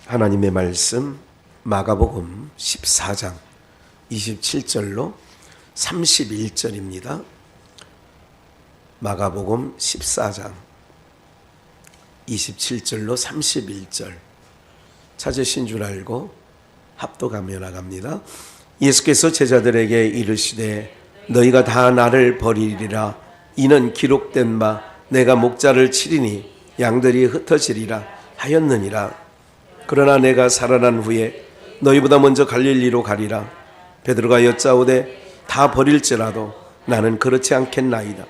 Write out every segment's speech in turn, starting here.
하나님의 말씀 마가복음 14장 27절로 31절입니다. 마가복음 14장 27절로 31절 찾으신 줄 알고 합독하며 나갑니다. 예수께서 제자들에게 이르시되 너희가 다 나를 버리리라. 이는 기록된 바 내가 목자를 치리니 양들이 흩어지리라 하였느니라. 그러나 내가 살아난 후에 너희보다 먼저 갈릴리로 가리라. 베드로가 여짜오되 다 버릴지라도 나는 그렇지 않겠나이다.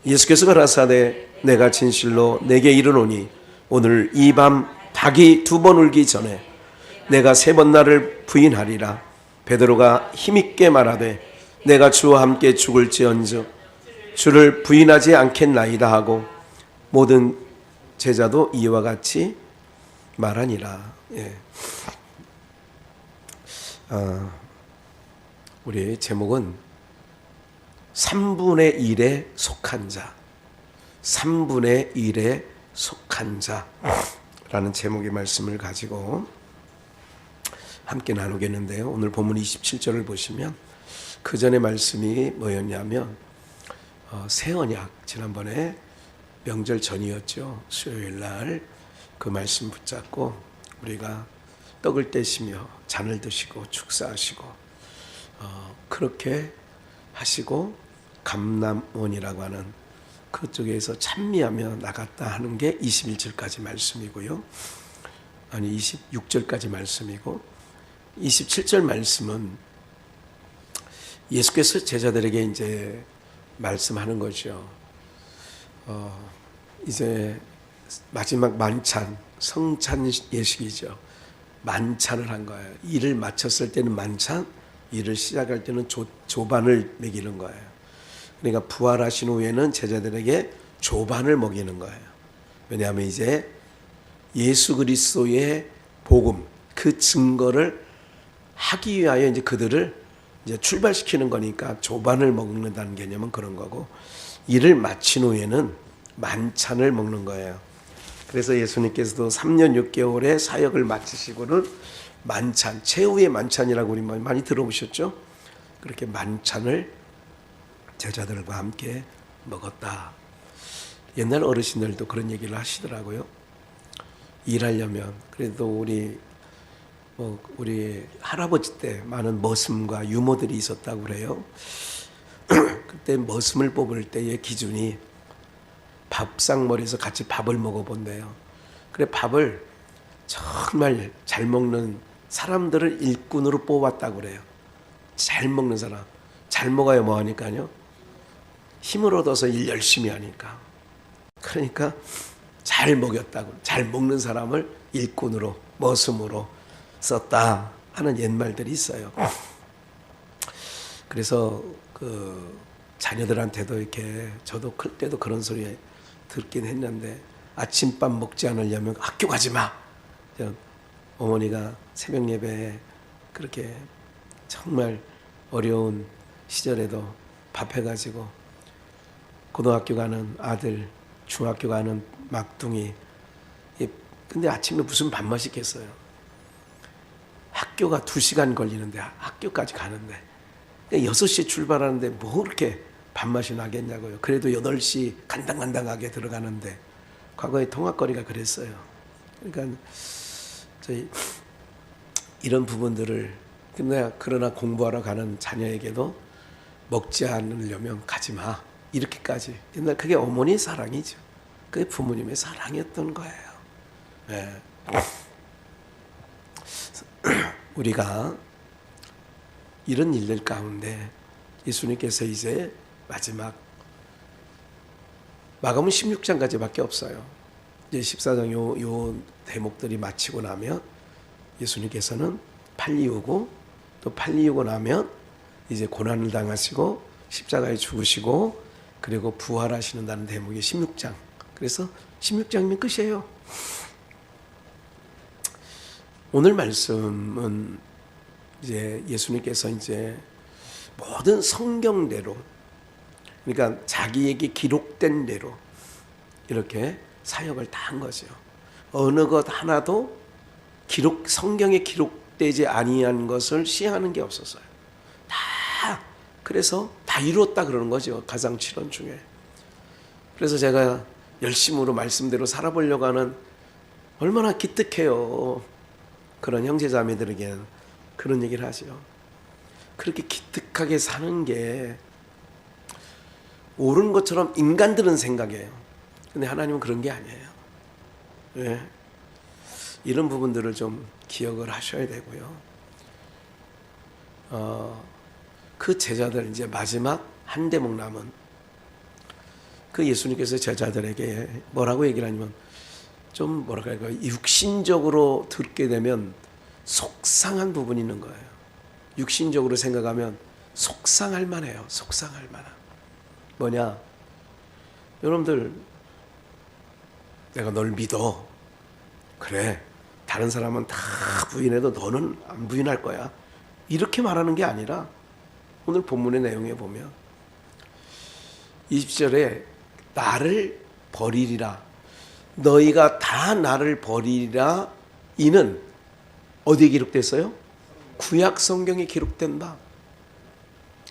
예수께서 가라사대 내가 진실로 내게 이르노니 오늘 이 밤 닭이 2번 울기 전에 내가 3번 나를 부인하리라. 베드로가 힘있게 말하되 내가 주와 함께 죽을지언정 주를 부인하지 않겠나이다 하고 모든 제자도 이와 같이 말하니라. 우리 제목은 3분의 1에 속한 자, 3분의 1에 속한 자라는 제목의 말씀을 가지고 함께 나누겠는데요. 오늘 본문 27절을 보시면 그 전에 말씀이 뭐였냐면 새 언약, 지난번에 명절 전이었죠. 수요일 날 그 말씀 붙잡고 우리가 떡을 떼시며 잔을 드시고 축사하시고 그렇게 하시고 감람원이라고 하는 그쪽에서 찬미하며 나갔다 하는 게 21절까지 말씀이고요. 아니 26절까지 말씀이고 27절 말씀은 예수께서 제자들에게 이제 말씀하는 거죠. 이제 마지막 만찬, 성찬 예식이죠. 만찬을 한 거예요. 일을 마쳤을 때는 만찬, 일을 시작할 때는 조반을 먹이는 거예요. 그러니까 부활하신 후에는 제자들에게 조반을 먹이는 거예요. 왜냐하면 이제 예수 그리스도의 복음, 그 증거를 하기 위하여 이제 그들을 이제 출발시키는 거니까 조반을 먹는다는 개념은 그런 거고, 일을 마친 후에는 만찬을 먹는 거예요. 그래서 예수님께서도 3년 6개월의 사역을 마치시고는 만찬, 최후의 만찬이라고 우리 많이 들어보셨죠? 그렇게 만찬을 제자들과 함께 먹었다. 옛날 어르신들도 그런 얘기를 하시더라고요. 일하려면 그래도 우리 할아버지 때 많은 머슴과 유모들이 있었다고 그래요. 그때 머슴을 뽑을 때의 기준이 밥상머리에서 같이 밥을 먹어본대요. 그래 밥을 정말 잘 먹는 사람들을 일꾼으로 뽑았다고 그래요. 잘 먹는 사람. 잘 먹어야 뭐하니까요? 힘을 얻어서 일 열심히 하니까. 그러니까 잘 먹였다고. 잘 먹는 사람을 일꾼으로, 머슴으로 썼다 하는 옛말들이 있어요. 그래서 그 자녀들한테도 이렇게 저도 클 때도 그런 소리 듣긴 했는데 아침밥 먹지 않으려면 학교 가지 마. 어머니가 새벽 예배에 그렇게 정말 어려운 시절에도 밥해가지고 고등학교 가는 아들, 중학교 가는 막둥이. 근데 아침에 무슨 밥맛 있겠어요. 학교가 2시간 걸리는데 학교까지 가는데 6시에 출발하는데 뭐 그렇게 밥맛이 나겠냐고요. 그래도 8시 간당간당하게 들어가는데 과거에 통학거리가 그랬어요. 그러니까 저희 이런 부분들을 그러나 공부하러 가는 자녀에게도 먹지 않으려면 가지 마. 이렇게까지. 옛날 그게 어머니의 사랑이죠. 그게 부모님의 사랑이었던 거예요. 네. 우리가 이런 일들 가운데 예수님께서 이제 마지막 마가복음 16장까지밖에 없어요. 이제 14장 요 대목들이 마치고 나면 예수님께서는 팔리우고 또 팔리우고 나면 이제 고난을 당하시고 십자가에 죽으시고 그리고 부활하시는다는 대목이 16장. 그래서 16장이면 끝이에요. 오늘 말씀은 이제 예수님께서 이제 모든 성경대로, 그러니까 자기에게 기록된 대로 이렇게 사역을 다 한 거죠. 어느 것 하나도 성경에 기록되지 아니한 것을 시행하는 게 없었어요. 다 그래서 다 이루었다 그러는 거죠. 가상칠언 중에. 그래서 제가 열심으로 말씀대로 살아보려고 하는, 얼마나 기특해요. 그런 형제자매들에게는 그런 얘기를 하죠. 그렇게 기특하게 사는 게 옳은 것처럼 인간들은 생각해요. 근데 하나님은 그런 게 아니에요. 네. 이런 부분들을 좀 기억을 하셔야 되고요. 그 제자들, 이제 마지막 한 대목 남은 그 예수님께서 제자들에게 뭐라고 얘기를 하냐면, 좀 뭐랄까, 육신적으로 듣게 되면 속상한 부분이 있는 거예요. 육신적으로 생각하면 속상할 만해요. 속상할 만한. 뭐냐? 여러분들, 내가 널 믿어. 그래. 다른 사람은 다 부인해도 너는 안 부인할 거야. 이렇게 말하는 게 아니라, 오늘 본문의 내용에 보면 20절에 나를 버리리라. 너희가 다 나를 버리리라. 이는 어디에 기록됐어요? 구약 성경에 기록된다.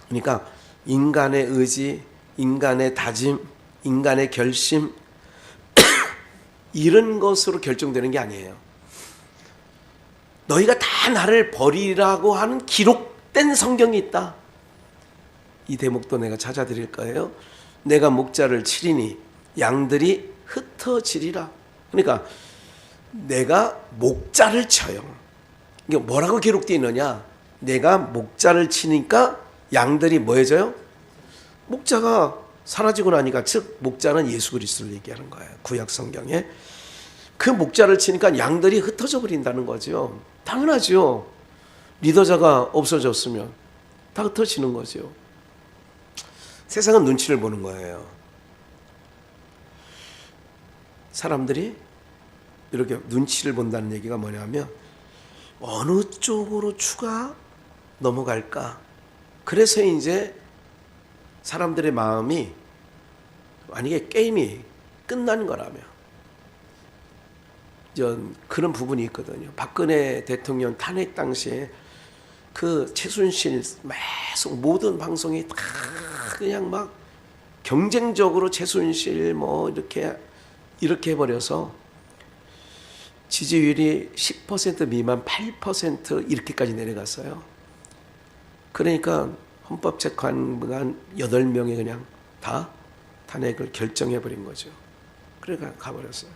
그러니까 인간의 의지, 인간의 다짐, 인간의 결심 이런 것으로 결정되는 게 아니에요. 너희가 다 나를 버리라고 하는 기록된 성경이 있다. 이 대목도 내가 찾아드릴 거예요. 내가 목자를 치리니 양들이 흩어지리라. 그러니까 내가 목자를 쳐요. 이게 뭐라고 기록되어 있느냐? 내가 목자를 치니까 양들이 뭐해져요? 목자가 사라지고 나니까, 즉 목자는 예수 그리스도를 얘기하는 거예요. 구약 성경에. 그 목자를 치니까 양들이 흩어져 버린다는 거죠. 당연하죠. 리더자가 없어졌으면 다 흩어지는 거죠. 세상은 눈치를 보는 거예요. 사람들이 이렇게 눈치를 본다는 얘기가 뭐냐면, 어느 쪽으로 추가 넘어갈까? 그래서 이제 사람들의 마음이, 만약에 게임이 끝난 거라면, 그런 부분이 있거든요. 박근혜 대통령 탄핵 당시에 그 최순실 계속 모든 방송이 다 그냥 막 경쟁적으로 최순실 뭐 이렇게 해버려서 지지율이 10% 미만 8% 이렇게까지 내려갔어요. 그러니까 헌법재판관 8명이 그냥 다 탄핵을 결정해버린 거죠. 그러니까 가버렸어요.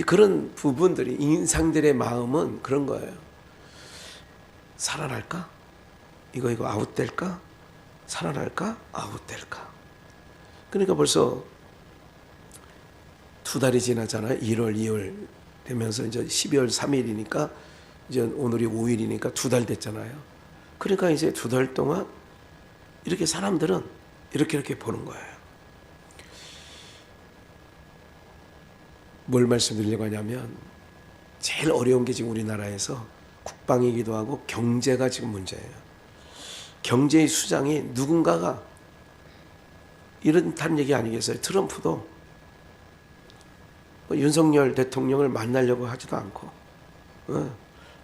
그런 부분들이, 인상들의 마음은 그런 거예요. 살아날까? 이거 아웃될까? 살아날까? 아웃될까? 그러니까 벌써 2달이 지나잖아요. 1월, 2월 되면서 이제 12월 3일이니까 이제 오늘이 5일이니까 2달 됐잖아요. 그러니까 이제 2달 동안 이렇게 사람들은 이렇게 보는 거예요. 뭘 말씀드리려고 하냐면, 제일 어려운 게 지금 우리나라에서 국방이기도 하고 경제가 지금 문제예요. 경제의 수장이 누군가가 이런다는 얘기 아니겠어요? 트럼프도 윤석열 대통령을 만나려고 하지도 않고,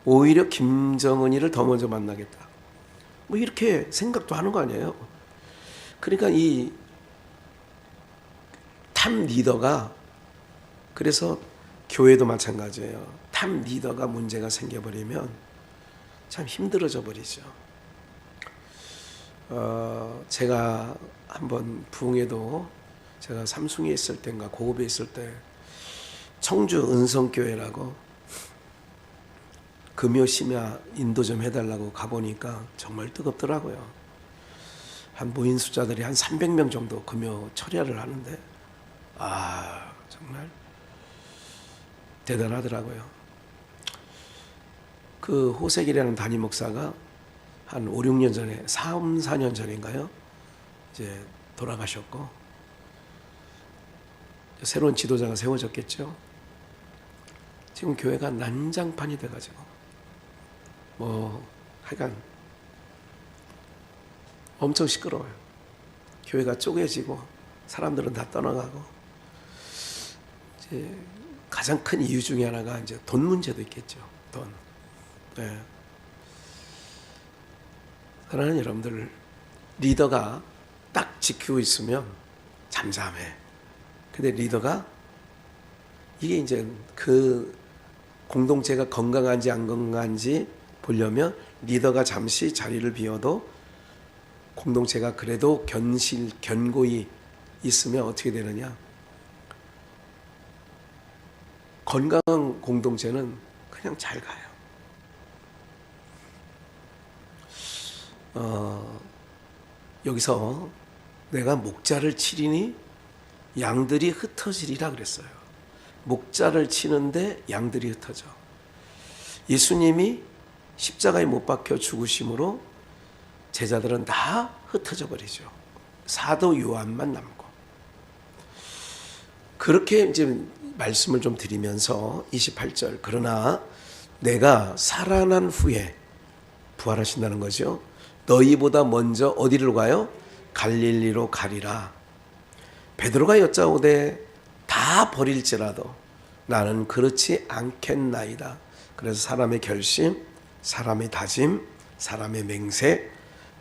오히려 김정은이를 더 먼저 만나겠다. 뭐 이렇게 생각도 하는 거 아니에요? 그러니까 이 탑 리더가, 그래서 교회도 마찬가지예요. 탑 리더가 문제가 생겨버리면 참 힘들어져 버리죠. 제가 한번 부흥회도, 제가 삼숭에 있을 때인가 고급에 있을 때 청주 은성교회라고 금요 심야 인도 좀 해달라고 가보니까 정말 뜨겁더라고요. 한 모인 숫자들이 한 300명 정도 금요 철야를 하는데, 정말 대단하더라고요. 그 호색이라는 담임 목사가 한 5, 6년 전에, 3, 4년 전인가요? 이제 돌아가셨고, 새로운 지도자가 세워졌겠죠. 지금 교회가 난장판이 돼가지고, 하여간 엄청 시끄러워요. 교회가 쪼개지고, 사람들은 다 떠나가고, 이제 가장 큰 이유 중에 하나가 이제 돈 문제도 있겠죠. 돈. 네. 사랑하는 여러분들, 리더가 딱 지키고 있으면 잠잠해. 근데 리더가 이게 이제 그 공동체가 건강한지 안 건강한지 보려면 리더가 잠시 자리를 비워도 공동체가 그래도 견고히 있으면 어떻게 되느냐? 건강한 공동체는 그냥 잘 가요. 여기서 내가 목자를 치리니 양들이 흩어지리라 그랬어요. 목자를 치는데 양들이 흩어져. 예수님이 십자가에 못 박혀 죽으심으로 제자들은 다 흩어져 버리죠. 사도 요한만 남고. 그렇게 이제 말씀을 좀 드리면서 28절, 그러나 내가 살아난 후에 부활하신다는 거죠. 너희보다 먼저 어디로 가요? 갈릴리로 가리라. 베드로가 여짜오되 다 버릴지라도 나는 그렇지 않겠나이다. 그래서 사람의 결심, 사람의 다짐, 사람의 맹세,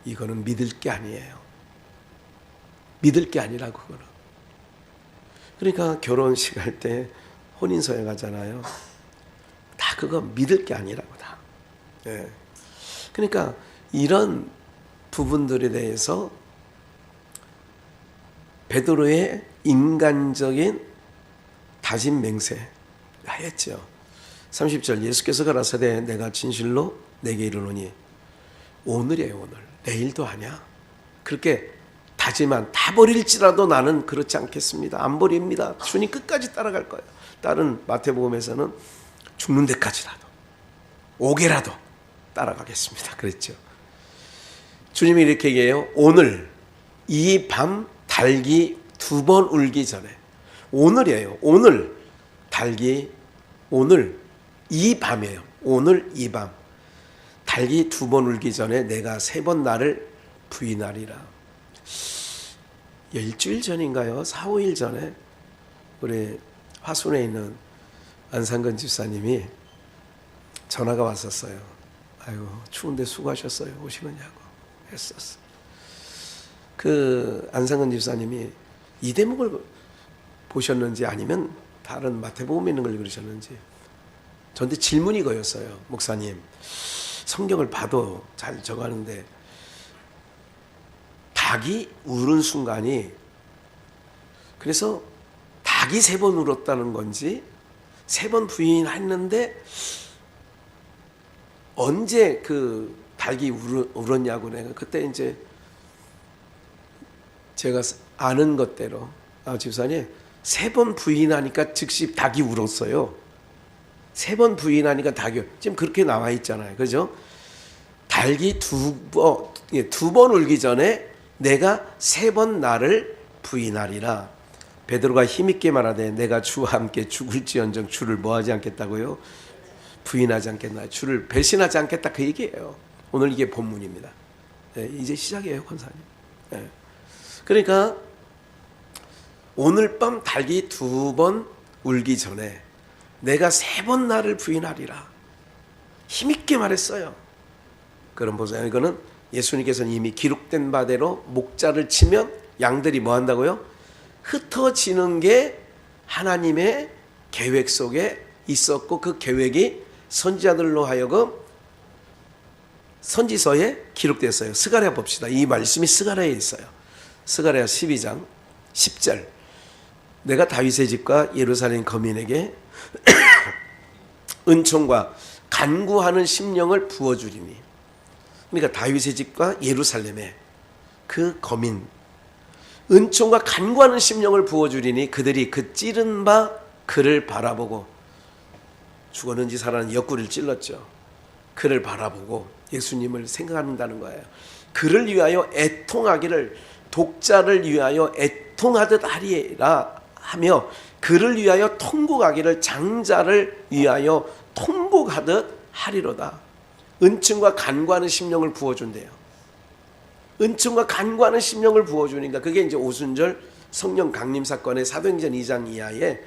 이거는 믿을 게 아니에요. 믿을 게 아니라고. 그거는. 그러니까 결혼식 할 때 혼인서에 가잖아요. 다 그거 믿을 게 아니라고 다. 네. 그러니까 이런 부분들에 대해서 베드로의 인간적인 다짐 맹세 하였죠. 30절, 예수께서 가라사대 내가 진실로 내게 이르노니, 오늘이에요. 오늘. 내일도 아니야. 그렇게 다짐한, 다 버릴지라도 나는 그렇지 않겠습니다. 안 버립니다. 주님 끝까지 따라갈 거예요. 다른 마태복음에서는 죽는 데까지라도, 오게라도 따라가겠습니다. 그랬죠. 주님이 이렇게 얘기해요. 오늘 이 밤 닭이 2번 울기 전에, 오늘이에요. 오늘 닭이, 오늘 이 밤이에요. 오늘 이 밤 닭이 2번 울기 전에 내가 3번 나를 부인하리라. 일주일 전인가요? 4, 5일 전에 우리 화순에 있는 안상근 집사님이 전화가 왔었어요. 아이고 추운데 수고하셨어요. 오시느냐고 했었어. 그 안상근 집사님이 이 대목을 보셨는지 아니면 다른 마태복음에 있는 걸 그러셨는지 저한테 질문이 거였어요. 목사님, 성경을 봐도 잘 적었는데 닭이 우는 순간이, 그래서 닭이 3번 울었다는 건지 3번 부인했는데 언제 그 닭이 울었냐고. 내가 그때 이제 제가 아는 것대로, 집사님 3번 부인하니까 즉시 닭이 울었어요. 3번 부인하니까 닭이, 지금 그렇게 나와 있잖아요. 그죠? 닭이 2번 울기 전에 내가 3번 나를 부인하리라. 베드로가 힘있게 말하되 내가 주와 함께 죽을지언정 주를 뭐하지 않겠다고요? 부인하지 않겠나. 주를 배신하지 않겠다. 그 얘기예요. 오늘 이게 본문입니다. 네, 이제 시작이에요, 권사님. 네. 그러니까 오늘 밤 닭이 2번 울기 전에 내가 3번 나를 부인하리라. 힘있게 말했어요. 그럼 보세요. 이거는 예수님께서는 이미 기록된 바대로 목자를 치면 양들이 뭐 한다고요? 흩어지는 게 하나님의 계획 속에 있었고, 그 계획이 선지자들로 하여금 선지서에 기록됐어요. 스가랴 봅시다. 이 말씀이 스가랴에 있어요. 스가랴 12장 10절. 내가 다윗의 집과 예루살렘 거민에게 은총과 간구하는 심령을 부어주리니. 그러니까 다윗의 집과 예루살렘에 그 거민, 은총과 간구하는 심령을 부어주리니 그들이 그 찌른 바 그를 바라보고, 죽었는지 살았는지 옆구리를 찔렀죠. 그를 바라보고 예수님을 생각한다는 거예요. 그를 위하여 애통하기를, 독자를 위하여 애통하듯 하리라 하며, 그를 위하여 통곡하기를, 장자를 위하여 통곡하듯 하리로다. 은총과 간구하는 심령을 부어준대요. 은총과 간구하는 심령을 부어주니까 그게 이제 오순절 성령 강림 사건의 사도행전 2장 이하에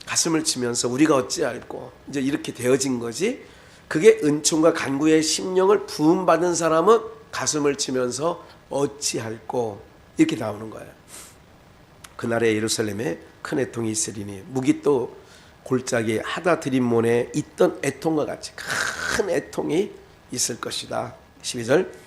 가슴을 치면서 우리가 어찌할꼬 이제 이렇게 되어진 거지. 그게 은총과 간구의 심령을 부음받은 사람은 가슴을 치면서 어찌할꼬 이렇게 나오는 거예요. 그날에 예루살렘에 큰 애통이 있으리니 무기또 골짜기 하다드림몬에 있던 애통과 같이 큰 애통이 있을 것이다. 12절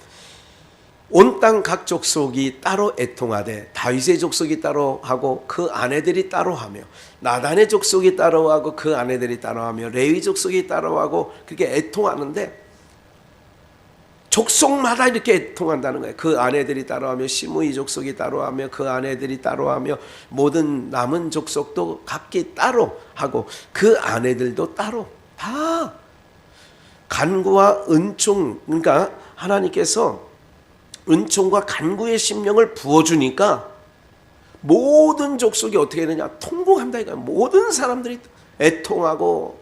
온 땅 각 족속이 따로 애통하되 다윗의 족속이 따로 하고 그 아내들이 따로 하며 나단의 족속이 따로 하고 그 아내들이 따로 하며 레위 족속이 따로 하고 그렇게 애통하는데 족속마다 이렇게 애통한다는 거예요. 그 아내들이 따로하며 시므이 족속이 따로하며 그 아내들이 따로하며 모든 남은 족속도 각기 따로 하고 그 아내들도 따로 다 간구와 은총 그러니까 하나님께서 은총과 간구의 심령을 부어주니까 모든 족속이 어떻게 되느냐 통곡한다 이거야. 모든 사람들이 애통하고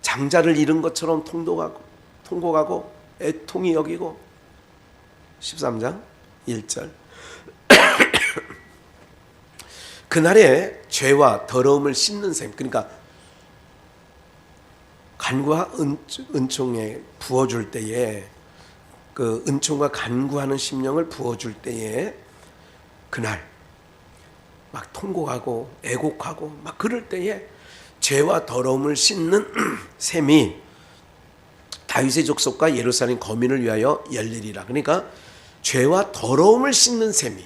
장자를 잃은 것처럼 통곡하고 애통이 여기고 13장 1절 그날에 죄와 더러움을 씻는 셈 그러니까 간구와 은총에 부어줄 때에 그 은총과 간구하는 심령을 부어줄 때에 그날 막 통곡하고 애곡하고 막 그럴 때에 죄와 더러움을 씻는 셈이 다윗의 족속과 예루살렘 거민을 위하여 열리리라. 그러니까 죄와 더러움을 씻는 셈이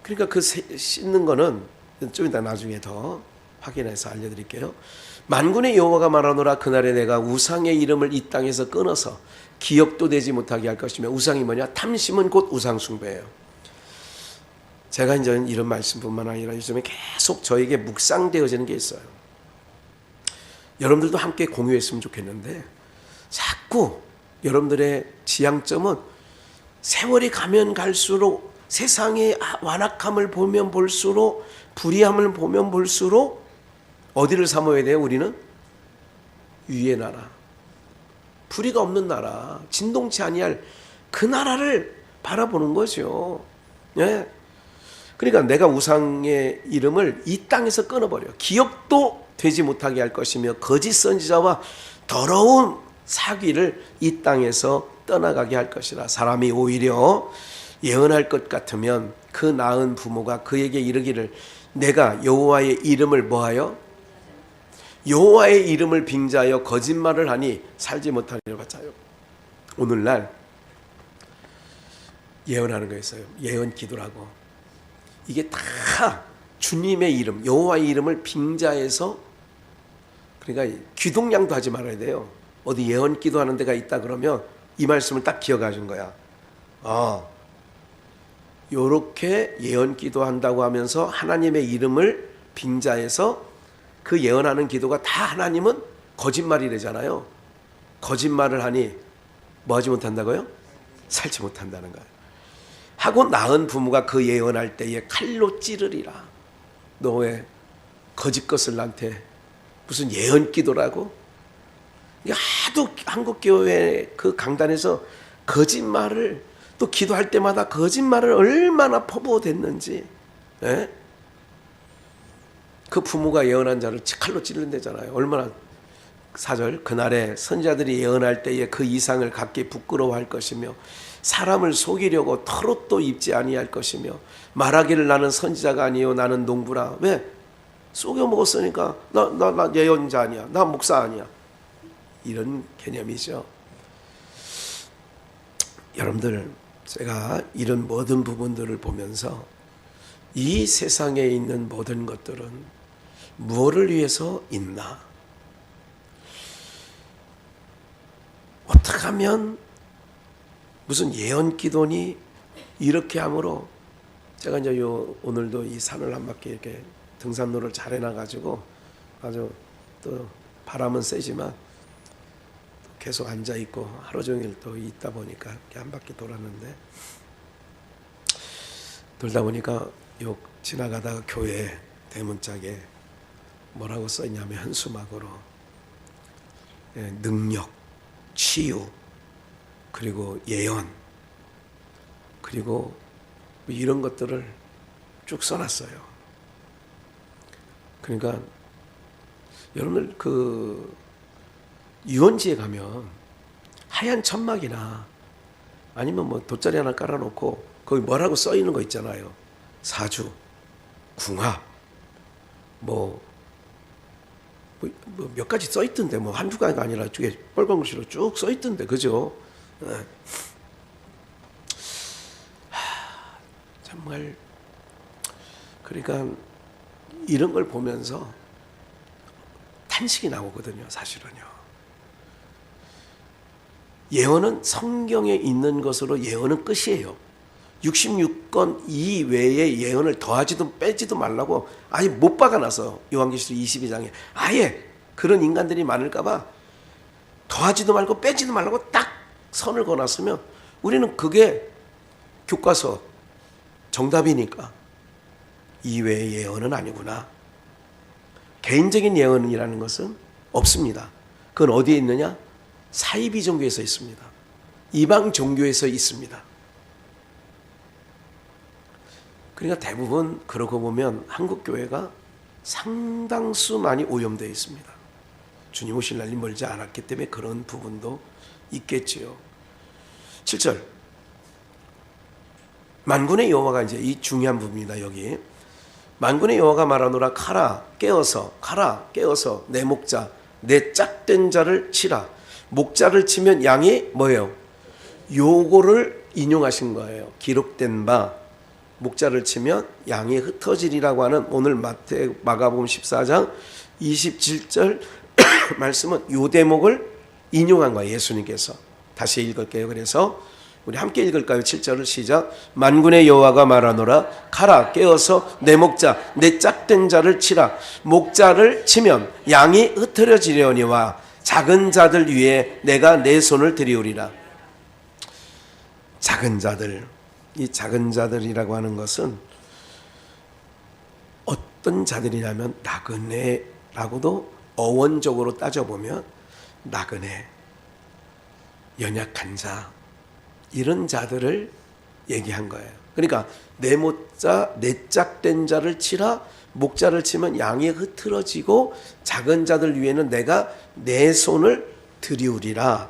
그러니까 그 씻는 거는 좀 이따 나중에 더 확인해서 알려드릴게요. 만군의 여호와가 말하노라 그날에 내가 우상의 이름을 이 땅에서 끊어서 기억도 되지 못하게 할 것이며 우상이 뭐냐 탐심은 곧 우상 숭배예요. 제가 이제 이런 말씀뿐만 아니라 요즘에 계속 저에게 묵상되어지는 게 있어요. 여러분들도 함께 공유했으면 좋겠는데 자꾸 여러분들의 지향점은 세월이 가면 갈수록 세상의 완악함을 보면 볼수록 불의함을 보면 볼수록 어디를 삼아야 돼요? 우리는 위의 나라, 불의가 없는 나라, 진동치 아니할 그 나라를 바라보는 거죠. 예. 그러니까 내가 우상의 이름을 이 땅에서 끊어버려. 기억도 되지 못하게 할 것이며 거짓 선지자와 더러운 사귀를 이 땅에서 떠나가게 할 것이라. 사람이 오히려 예언할 것 같으면 그 낳은 부모가 그에게 이르기를 내가 여호와의 이름을 뭐하여? 여호와의 이름을 빙자하여 거짓말을 하니 살지 못하리라 봤자요. 오늘날 예언하는 거 있어요. 예언 기도라고. 이게 다 주님의 이름, 여호와의 이름을 빙자해서 그러니까 귀동냥도 하지 말아야 돼요. 어디 예언 기도하는 데가 있다 그러면 이 말씀을 딱 기억하신 거야. 요렇게 예언 기도한다고 하면서 하나님의 이름을 빙자해서 그 예언하는 기도가 다 하나님은 거짓말이래잖아요. 거짓말을 하니 뭐 하지 못한다고요? 살지 못한다는 거예요. 하고 낳은 부모가 그 예언할 때에 칼로 찌르리라. 너 왜 거짓 것을 나한테 무슨 예언 기도라고? 하도 한국교회 그 강단에서 거짓말을 또 기도할 때마다 거짓말을 얼마나 퍼부어댔는지. 예? 그 부모가 예언한 자를 칼로 찌른다잖아요. 얼마나 4절 그날에 선지자들이 예언할 때에 그 이상을 갖기 부끄러워할 것이며 사람을 속이려고 털옷도 입지 아니할 것이며 말하기를 나는 선지자가 아니요 나는 농부라. 왜? 속여 먹었으니까 나 예언자 아니야. 나 목사 아니야. 이런 개념이죠. 여러분들 제가 이런 모든 부분들을 보면서 이 세상에 있는 모든 것들은 무엇을 위해서 있나? 어떻게 하면 무슨 예언 기도니 이렇게 함으로 제가 이제 오늘도 이 산을 한 바퀴 이렇게 등산로를 잘 해놔가지고 아주 또 바람은 세지만 계속 앉아 있고 하루 종일 또 있다 보니까 이렇게 한 바퀴 돌았는데 돌다 보니까 요 지나가다가 교회 대문짝에 뭐라고 써 있냐면 현수막으로 능력, 치유, 그리고 예언, 그리고 이런 것들을 쭉 써놨어요. 그러니까 여러분들 유원지에 가면 하얀 천막이나 아니면 뭐 돗자리 하나 깔아놓고 거기 뭐라고 써 있는 거 있잖아요. 사주, 궁합, 뭐 몇 가지 써 있던데 뭐 한두 가지가 아니라 뒤에 빨간 글씨로 쭉 써 있던데 그죠? 정말 그러니까 이런 걸 보면서 탄식이 나오거든요. 사실은요. 예언은 성경에 있는 것으로 예언은 끝이에요. 66권 이외에 예언을 더하지도 빼지도 말라고 아예 못 박아놔서 요한계시록 22장에 아예 그런 인간들이 많을까봐 더하지도 말고 빼지도 말라고 딱 선을 그어놨으면 우리는 그게 교과서 정답이니까 이외의 예언은 아니구나. 개인적인 예언이라는 것은 없습니다. 그건 어디에 있느냐? 사이비 종교에서 있습니다. 이방 종교에서 있습니다. 그러니까 대부분 그러고 보면 한국 교회가 상당수 많이 오염되어 있습니다. 주님 오실 날이 멀지 않았기 때문에 그런 부분도 있겠지요. 7절 만군의 여호와가 이제 이 중요한 부분입니다. 여기 만군의 여호와가 말하노라 가라 깨어서 내 목자 내 짝된 자를 치라. 목자를 치면 양이 뭐예요? 요거를 인용하신 거예요. 기록된 바 목자를 치면 양이 흩어지리라고 하는 오늘 마가복음 14장 27절 말씀은 요 대목을 인용한 거예요. 예수님께서. 다시 읽을게요. 그래서 우리 함께 읽을까요? 7절을 시작. 만군의 여호와가 말하노라 가라 깨어서 내 목자 내 짝된 자를 치라. 목자를 치면 양이 흩어지려니와 작은 자들 위에 내가 내 손을 들이우리라. 작은 자들, 이 작은 자들이라고 하는 것은 어떤 자들이냐면 나그네라고도 어원적으로 따져보면 나그네, 연약한 자 이런 자들을 얘기한 거예요. 그러니까 내 목자, 내 짝된 자를 치라. 목자를 치면 양이 흐트러지고 작은 자들 위에는 내가 내 손을 들이우리라.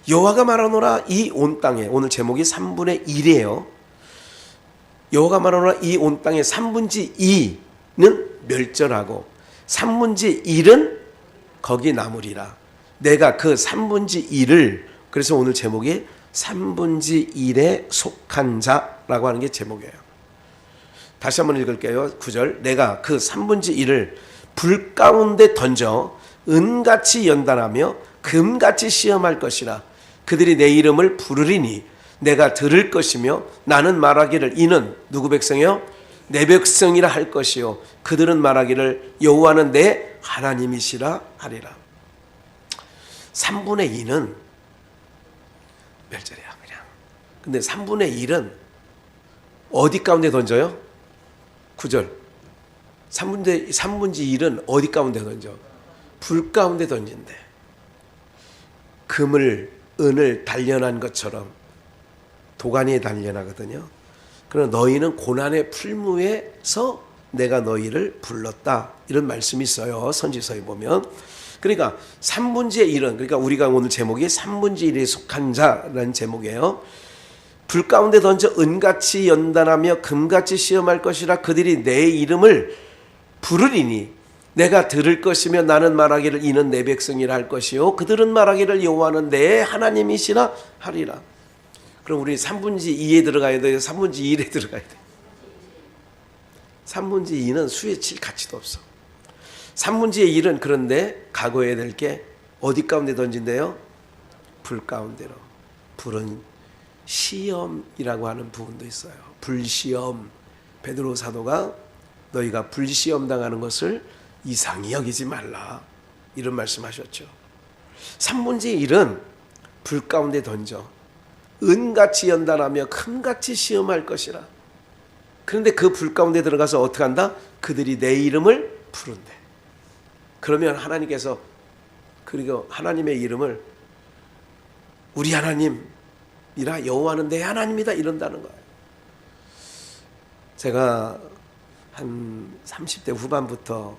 여호와가 말하노라 이 온 땅에 오늘 제목이 3분의 1이에요. 여호와가 말하노라 이 온 땅의 3분의 2는 멸절하고 3분의 1은 거기 남으리라. 내가 그 3분의 1을 그래서 오늘 제목이 3분의 1에 속한 자라고 하는 게 제목이에요. 다시 한번 읽을게요. 9절 내가 그 3분의 1을 불 가운데 던져 은같이 연단하며 금같이 시험할 것이라. 그들이 내 이름을 부르리니 내가 들을 것이며 나는 말하기를 이는 누구 백성이요? 내 백성이라 할 것이요 그들은 말하기를 여호와는 내 하나님이시라 하리라. 3분의 2는 멸절이야 그냥. 근데 3분의 1은 어디 가운데 던져요? 9절 3분의 1은 어디 가운데 던져? 불 가운데 던진대. 금을 은을 단련한 것처럼 도가니에 단련하거든요. 그러나 너희는 고난의 풀무에서 내가 너희를 불렀다. 이런 말씀이 있어요. 선지서에 보면. 그러니까 3분의 1은 그러니까 우리가 오늘 제목이 3분의 1에 속한 자라는 제목이에요. 불 가운데 던져 은같이 연단하며 금같이 시험할 것이라. 그들이 내 이름을 부르리니 내가 들을 것이며 나는 말하기를 이는 내 백성이라 할 것이요 그들은 말하기를 여호와는 내 하나님이시라 하리라. 그럼 우리 3분의 2에 들어가야 돼요? 3분의 1에 들어가야 돼요? 3분의 2는 수에 칠 가치도 없어. 3분의 1은 그런데 각오해야 될 게 어디 가운데 던진대요? 불 가운데로. 불은 시험이라고 하는 부분도 있어요. 불시험. 베드로 사도가 너희가 불시험 당하는 것을 이상히 여기지 말라. 이런 말씀하셨죠. 3분의 1은 불 가운데 던져 은같이 연단하며 금같이 시험할 것이라. 그런데 그 불 가운데 들어가서 어떻게 한다? 그들이 내 이름을 부른대. 그러면 하나님께서 그리고 하나님의 이름을 우리 하나님이라 여호와는 내 하나님이다 이런다는 거예요. 제가 한 30대 후반부터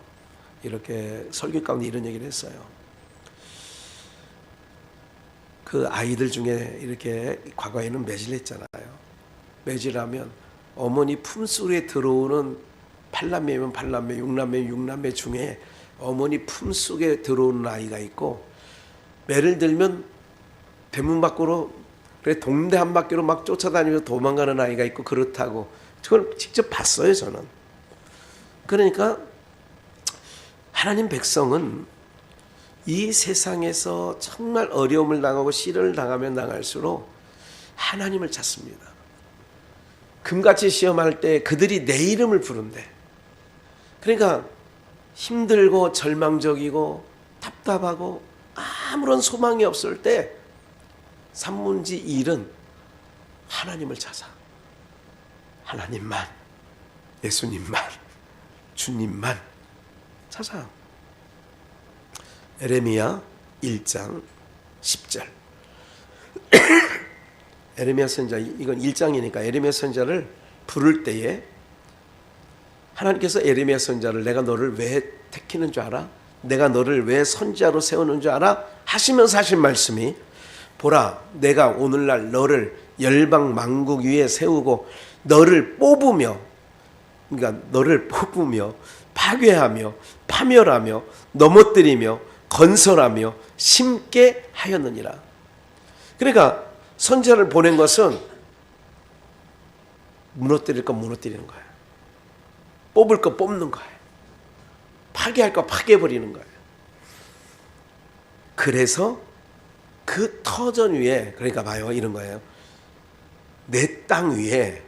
이렇게 설교 가운데 이런 얘기를 했어요. 그 아이들 중에 이렇게 과거에는 매질 했잖아요. 매질하면 어머니 품속에 들어오는 8남매면 8남매, 6남매, 6남매 중에 어머니 품속에 들어오는 아이가 있고, 매를 들면 대문 밖으로, 그래 동네 한 바퀴로 막 쫓아다니면서 도망가는 아이가 있고 그렇다고. 그걸 직접 봤어요, 저는. 그러니까 하나님 백성은 이 세상에서 정말 어려움을 당하고 시련을 당하면 당할수록 하나님을 찾습니다. 금같이 시험할 때 그들이 내 이름을 부른대. 그러니까 힘들고 절망적이고 답답하고 아무런 소망이 없을 때 산문지 1은 하나님을 찾아. 하나님만, 예수님만, 주님만 찾아. 에레미야 1장 10절. 에레미야 선지자, 이건 1장이니까 에레미야 선지자를 부를 때에 하나님께서 에레미야 선지자를 내가 너를 왜 택히는 줄 알아? 내가 너를 왜 선지자로 세우는 줄 알아? 하시면서 하신 말씀이, 보라 내가 오늘날 너를 열방 만국 위에 세우고 너를 뽑으며, 그러니까 너를 뽑으며 파괴하며 파멸하며 넘어뜨리며 건설하며 심게 하였느니라. 그러니까 선지자를 보낸 것은 무너뜨릴 거 무너뜨리는 거예요. 뽑을 거 뽑는 거예요. 파괴할 거 파괴해버리는 거예요. 그래서 그 터전 위에, 그러니까 봐요, 이런 거예요. 내 땅 위에,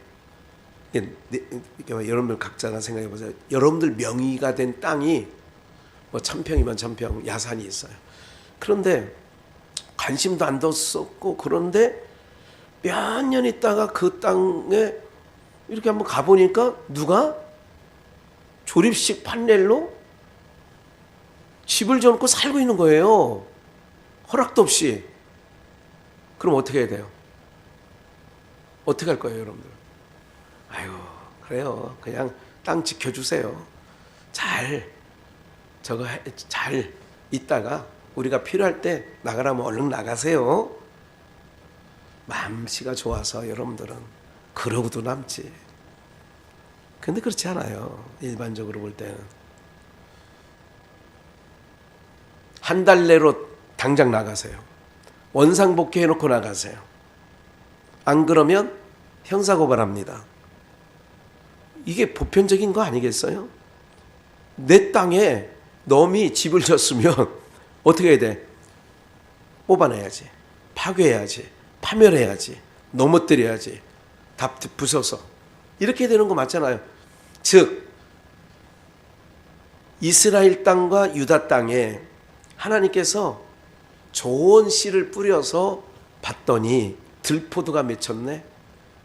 여러분들 각자가 생각해 보세요. 여러분들 명의가 된 땅이 뭐 1000평이면 1000평 야산이 있어요. 그런데 관심도 안 뒀었고, 그런데 몇 년 있다가 그 땅에 이렇게 한번 가보니까 누가 조립식 판넬로 집을 지어놓고 살고 있는 거예요. 허락도 없이. 그럼 어떻게 해야 돼요? 어떻게 할 거예요, 여러분들? 아유, 그래요. 그냥 땅 지켜주세요. 잘 있다가 우리가 필요할 때 나가라면 얼른 나가세요. 마음씨가 좋아서 여러분들은 그러고도 남지. 근데 그렇지 않아요. 일반적으로 볼 때는. 한 달 내로 당장 나가세요. 원상복귀 해놓고 나가세요. 안 그러면 형사고발합니다. 이게 보편적인 거 아니겠어요? 내 땅에 놈이 집을 졌으면 어떻게 해야 돼? 뽑아내야지. 파괴해야지. 파멸해야지. 넘어뜨려야지. 다 부숴서. 이렇게 되는 거 맞잖아요. 즉 이스라엘 땅과 유다 땅에 하나님께서 좋은 씨를 뿌려서 봤더니 들포도가 맺혔네.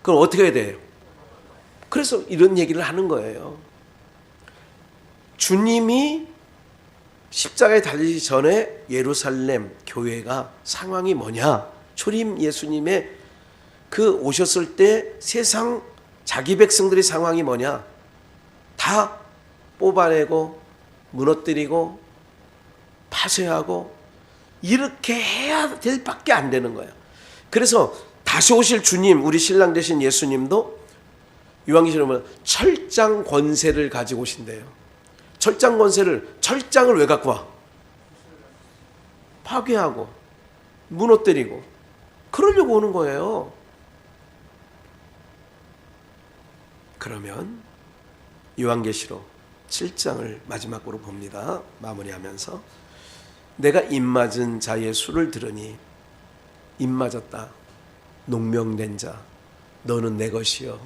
그럼 어떻게 해야 돼요? 그래서 이런 얘기를 하는 거예요. 주님이 십자가에 달리기 전에 예루살렘 교회가 상황이 뭐냐? 초림 예수님의 그 오셨을 때 세상 자기 백성들의 상황이 뭐냐? 다 뽑아내고 무너뜨리고 파쇄하고 이렇게 해야 될 밖에 안 되는 거예요. 그래서 다시 오실 주님, 우리 신랑 되신 예수님도 요한계시록에 보면 철장 권세를 가지고 오신대요. 철장 권세를, 철장을 왜 갖고 와? 파괴하고 무너뜨리고 그러려고 오는 거예요. 그러면 요한계시록 7장을 마지막으로 봅니다. 마무리하면서 내가 입맞은 자의 수를 들으니 입맞았다. 농명된 자 너는 내 것이요.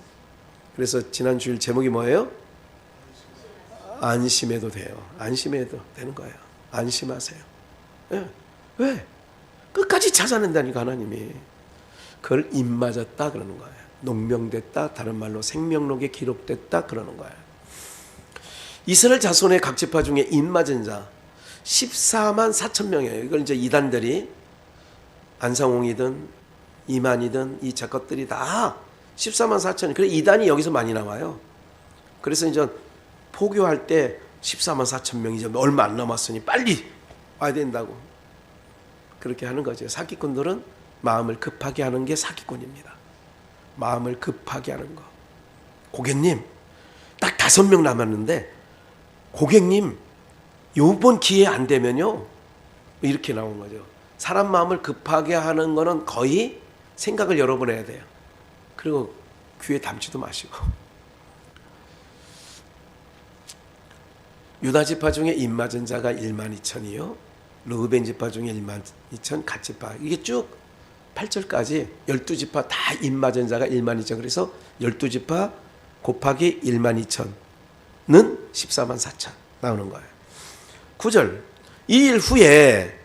그래서 지난 주일 제목이 뭐예요? 안심해도 돼요. 안심해도 되는 거예요. 안심하세요. 네. 왜? 끝까지 찾아낸다니까 하나님이. 그걸 입맞았다 그러는 거예요. 농명됐다, 다른 말로 생명록에 기록됐다 그러는 거예요. 이스라엘 자손의 각 지파 중에 입맞은 자 14만 4천 명이에요. 이걸 이제 이단들이 안상홍이든 이만이든 이 작것들이 다 14만 4천. 그래 이단이 여기서 많이 나와요. 그래서 이제 포교할 때 14만 4천 명이 이제 얼마 안 남았으니 빨리 와야 된다고 그렇게 하는 거죠. 사기꾼들은 마음을 급하게 하는 게 사기꾼입니다. 마음을 급하게 하는 거. 고객님, 딱 5명 남았는데 고객님 요번 기회 안 되면요, 이렇게 나온 거죠. 사람 마음을 급하게 하는 거는 거의 생각을 여러 번 해야 돼요. 그리고 귀에 담지도 마시고. 유다 지파 중에 입 맞은 자가 1만 2천이요, 르우벤 지파 중에 1만 2천, 갓 지파, 이게 쭉 8절까지 12지파 다 입 맞은 자가 1만 2천. 그래서 12지파 곱하기 1만 2천은 14만 4천 나오는 거예요. 9절, 이 일 후에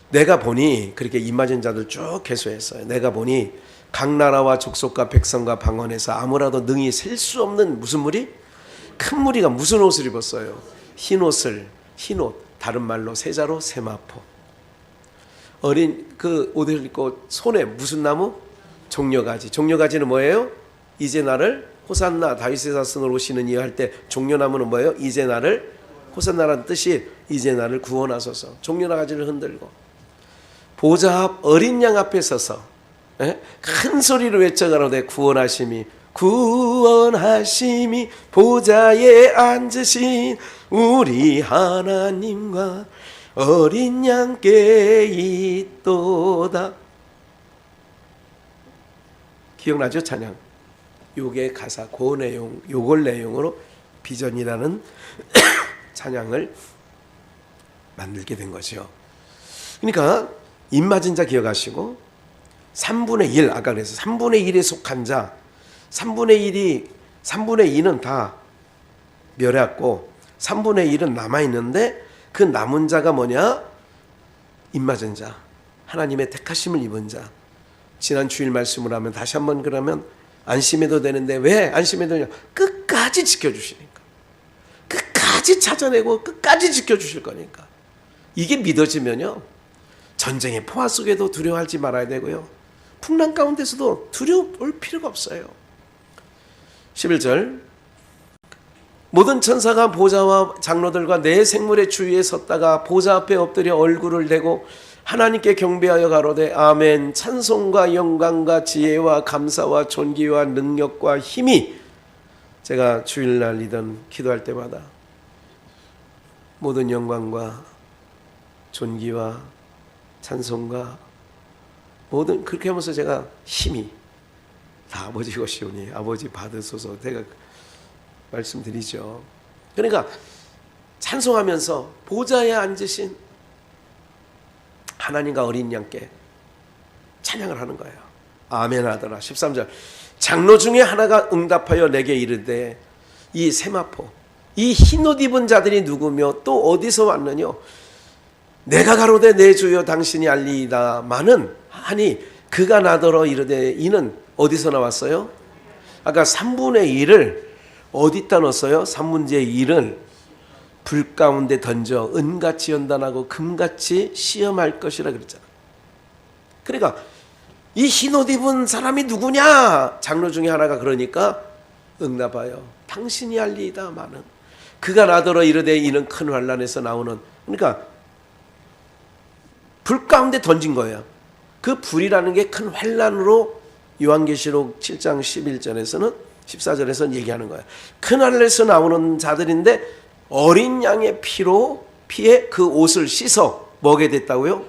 내가 보니, 그렇게 입 맞은 자들 쭉 계수했어요. 내가 보니 각 나라와 족속과 백성과 방언에서 아무라도 능히 셀 수 없는 무슨 무리? 큰 무리가 무슨 옷을 입었어요? 흰 옷을, 흰 옷, 다른 말로 세자로 세마포. 어린 그 옷을 입고 손에 무슨 나무? 종려가지. 종려가지는 뭐예요? 이제 나를 호산나 다윗의 자손으로 오시는 이여 할 때 종려나무는 뭐예요? 이제 나를, 호산나라는 뜻이 이제 나를 구원하소서. 종려가지를 흔들고 보좌 앞 어린 양 앞에 서서 큰 소리로 외쳐가로되 구원하심이, 구원하심이 보좌에 앉으신 우리 하나님과 어린 양께 있도다. 기억나죠? 찬양. 요게 가사, 그 내용, 요걸 내용으로 비전이라는 찬양을 만들게 된 거죠. 그러니까 입 맞은 자 기억하시고, 3분의 1, 아까 그래서 3분의 1에 속한 자, 3분의 2는 다 멸했고 3분의 1은 남아있는데, 그 남은 자가 뭐냐? 입 맞은 자, 하나님의 택하심을 입은 자. 지난 주일 말씀을 하면 다시 한번, 그러면 안심해도 되는데 왜 안심해도 되냐? 끝까지 지켜주시니까, 끝까지 찾아내고 끝까지 지켜주실 거니까. 이게 믿어지면요, 전쟁의 포화 속에도 두려워하지 말아야 되고요, 풍랑 가운데서도 두려울 필요가 없어요. 11절, 모든 천사가 보좌와 장로들과 내 생물의 주위에 섰다가 보좌 앞에 엎드려 얼굴을 대고 하나님께 경배하여 가로되 아멘. 찬송과 영광과 지혜와 감사와 존귀와 능력과 힘이, 제가 주일날이든 기도할 때마다 모든 영광과 존귀와 찬송과 모든, 그렇게 하면서 제가 힘이 다 아버지 것이오니 아버지 받으소서 제가 말씀드리죠. 그러니까 찬송하면서 보좌에 앉으신 하나님과 어린 양께 찬양을 하는 거예요. 아멘 하더라. 13절, 장로 중에 하나가 응답하여 내게 이르되, 이 세마포, 이 흰옷 입은 자들이 누구며 또 어디서 왔느냐? 내가 가로되 내 주여 당신이 알리이다 마는 하니, 그가 나더러 이르되, 이는 어디서 나왔어요? 아까 3분의 1을 어디다 넣었어요? 3분의 1을 불 가운데 던져 은같이 연단하고 금같이 시험할 것이라 그랬잖아. 그러니까 이 흰옷 입은 사람이 누구냐? 장로 중에 하나가 그러니까 응답하여 당신이 알리이다 마는, 그가 나더러 이르되, 이는 큰 환난에서 나오는, 그러니까 불 가운데 던진 거예요. 그 불이라는 게 큰 환난으로 요한계시록 7장 11절에서는 14절에서는 얘기하는 거예요. 큰 하늘에서 나오는 자들인데 어린 양의 피에 그 옷을 씻어 뭐게 됐다고요?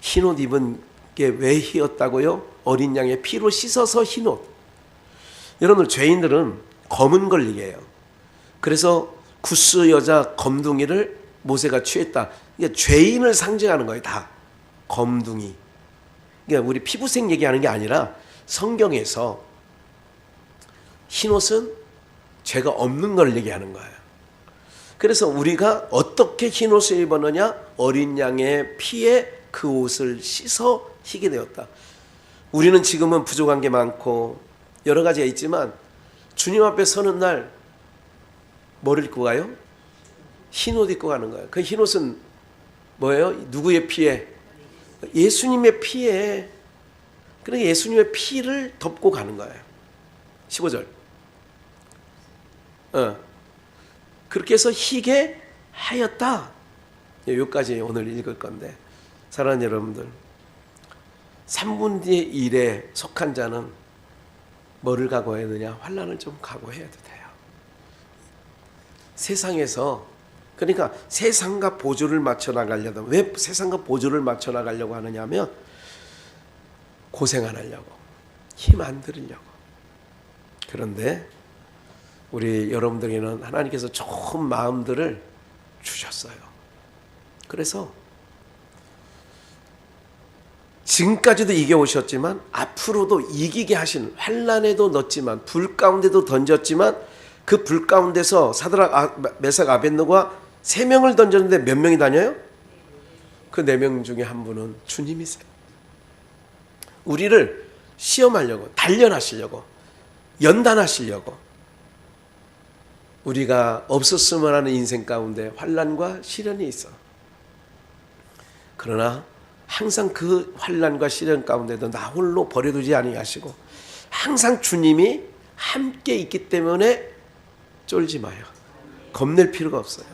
흰옷 입은 게 왜 희었다고요? 어린 양의 피로 씻어서 흰옷. 여러분, 죄인들은 검은 걸 얘기해요. 그래서 구스 여자 검둥이를 모세가 취했다. 이게 죄인을 상징하는 거예요. 다 검둥이. 그러니까 우리 피부색 얘기하는 게 아니라 성경에서 흰옷은 죄가 없는 걸 얘기하는 거예요. 그래서 우리가 어떻게 흰옷을 입었느냐? 어린 양의 피에 그 옷을 씻어 희게 되었다. 우리는 지금은 부족한 게 많고 여러 가지가 있지만, 주님 앞에 서는 날 뭐를 입고 가요? 흰옷 입고 가는 거예요. 그 흰옷은 뭐예요? 누구의 피에? 예수님의 피에. 그러니까 예수님의 피를 덮고 가는 거예요. 15절. 그렇게 해서 희게 하였다. 여기까지 오늘 읽을 건데, 사랑하는 여러분들, 3분의 1에 속한 자는 뭐를 각오해야 되냐? 환난을 좀 각오해야 돼요. 세상에서, 그러니까 세상과 보조를 맞춰 나가려다. 왜 세상과 보조를 맞춰 나가려고 하느냐면 고생 안 하려고, 힘 안 들으려고. 그런데 우리 여러분들에게는 하나님께서 좋은 마음들을 주셨어요. 그래서 지금까지도 이겨오셨지만 앞으로도 이기게 하신, 환난에도 넣었지만 불 가운데도 던졌지만 그 불 가운데서 사드락, 메삭, 아벳느고가 3명을 던졌는데 몇 명이 다녀요? 그 4명 중에 한 분은 주님이세요. 우리를 시험하려고, 단련하시려고, 연단하시려고, 우리가 없었으면 하는 인생 가운데 환난과 시련이 있어. 그러나 항상 그 환난과 시련 가운데도 나 홀로 버려두지 아니하시고 항상 주님이 함께 있기 때문에 쫄지 마요. 겁낼 필요가 없어요.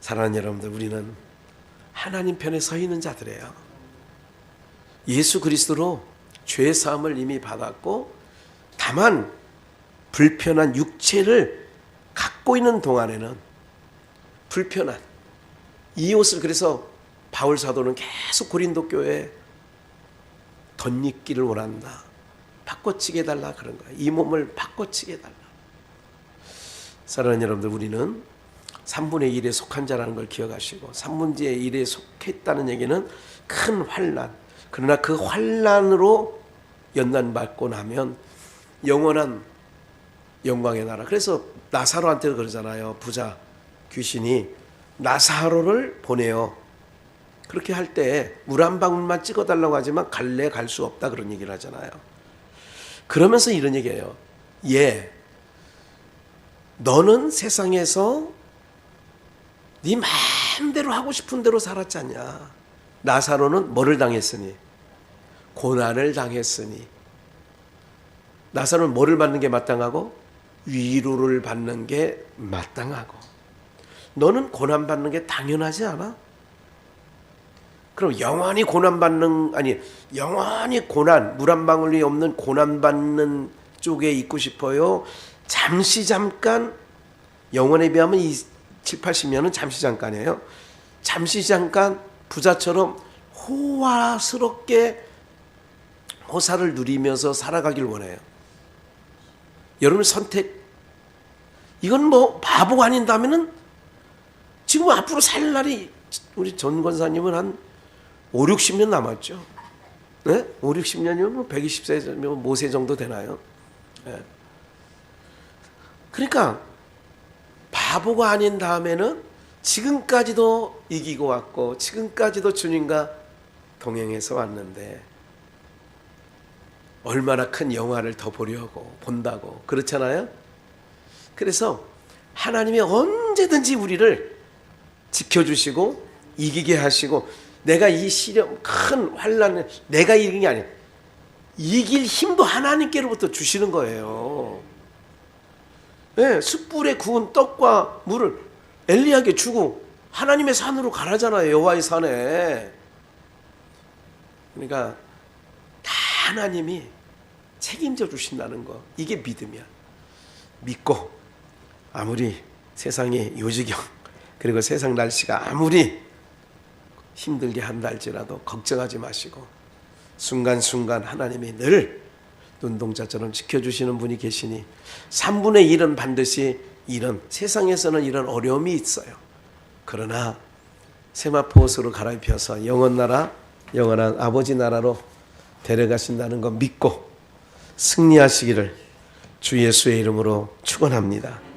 사랑하는 여러분들, 우리는 하나님 편에 서 있는 자들이에요. 예수 그리스도로 죄 사함을 이미 받았고, 다만 불편한 육체를 갖고 있는 동안에는 불편한 이 옷을, 그래서 바울 사도는 계속 고린도 교회에 덧입기를 원한다. 바꿔치게 해달라 그런 거야. 이 몸을 바꿔치게 해달라. 사랑하는 여러분들, 우리는 3분의 1에 속한 자라는 걸 기억하시고, 3분의 1에 속했다는 얘기는 큰 환난, 그러나 그 환난으로 연단받고 나면 영원한 영광의 나라. 그래서 나사로한테도 그러잖아요. 부자 귀신이 나사로를 보내요. 그렇게 할 때 물 한 방울만 찍어달라고 하지만 갈래 갈 수 없다 그런 얘기를 하잖아요. 그러면서 이런 얘기해요. 너는 세상에서 네 마음대로 하고 싶은 대로 살았지 않냐. 나사로는 뭐를 당했으니? 고난을 당했으니. 나사로는 뭐를 받는 게 마땅하고? 위로를 받는 게 마땅하고. 너는 고난받는 게 당연하지 않아? 그럼 영원히 고난받는, 영원히 고난, 물 한 방울이 없는 고난받는 쪽에 있고 싶어요? 잠시 잠깐, 영원에 비하면 이 7, 80년은 잠시 잠깐이에요. 잠시 잠깐 부자처럼 호화스럽게 호사를 누리면서 살아가길 원해요. 여러분 선택, 이건 뭐 바보가 아닌다면은 지금 앞으로 살 날이, 우리 전 권사님은 한 5, 60년 남았죠. 네? 5, 60년이면 뭐 120세, 모세 정도 되나요? 네. 그러니까 바보가 아닌 다음에는 지금까지도 이기고 왔고, 지금까지도 주님과 동행해서 왔는데 얼마나 큰 영화를 더 보려고 본다고, 그렇잖아요. 그래서 하나님이 언제든지 우리를 지켜주시고 이기게 하시고, 내가 이 시련, 큰 환난을 내가 이기는 게 아니에요. 이길 힘도 하나님께로부터 주시는 거예요. 네, 숯불에 구운 떡과 물을 엘리야에게 주고 하나님의 산으로 가라잖아요. 여호와의 산에. 그러니까 다 하나님이 책임져 주신다는 거, 이게 믿음이야. 믿고 아무리 세상의 요지경, 그리고 세상 날씨가 아무리 힘들게 한다 할지라도 걱정하지 마시고, 순간순간 하나님이 늘 눈동자처럼 지켜주시는 분이 계시니 3분의 1은 반드시 이런, 세상에서는 이런 어려움이 있어요. 그러나 세마포옷으로 갈아입혀서 영원 나라, 영원한 아버지 나라로 데려가신다는 거 믿고 승리하시기를 주 예수의 이름으로 축원합니다.